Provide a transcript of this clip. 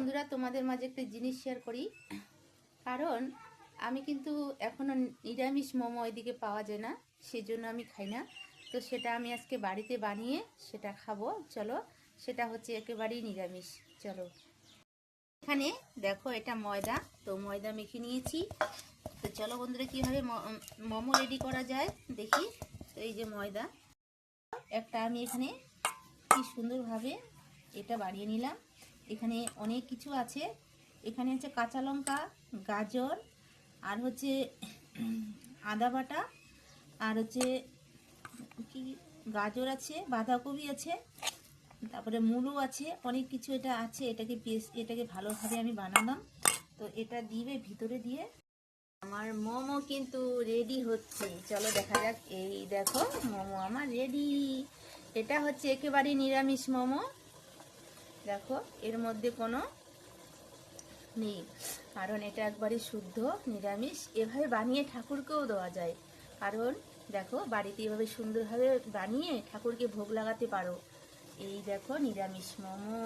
বন্ধুরা, তোমাদের মাঝে একটা জিনিস শেয়ার করি। কারণ আমি কিন্তু এখনও নিরামিষ মোমো এদিকে পাওয়া যায় না, সেজন্য আমি খাই না। তো সেটা আমি আজকে বাড়িতে বানিয়ে সেটা খাবো। চলো, সেটা হচ্ছে একেবারেই নিরামিষ। চলো, এখানে দেখো এটা ময়দা, তো ময়দা মেখে নিয়েছি। তো চলো বন্ধুরা, কীভাবে মোমো রেডি করা যায় দেখি। তো এই যে ময়দা একটা আমি এখানে কি সুন্দরভাবে এটা বানিয়ে নিলাম। এখানে অনেক কিছু আছে। এখানে হচ্ছে কাঁচা লঙ্কা, গাজর, আর হচ্ছে আদা বাটা, আর হচ্ছে কি গাজর আছে, বাঁধাকপি আছে, তারপরে মূলো আছে, অনেক কিছু এটা আছে। এটাকে ভালোভাবে আমি বানালাম। তো এটা দিবে ভিতরে দিয়ে আমার মোমো কিন্তু রেডি হচ্ছে। চলো দেখা যাক। এই দেখো মোমো আমার রেডি। এটা হচ্ছে একেবারে নিরামিষ মোমো। দেখো এর মধ্যে কোনো নেই, কারণ এটা একবারে শুদ্ধ নিরামিষ। এভাবে বানিয়ে ঠাকুরকেও দেওয়া যায়। কারণ দেখো বাড়িতে এভাবে সুন্দরভাবে বানিয়ে ঠাকুরকে ভোগ লাগাতে পারো। এই দেখো নিরামিষ মোমো।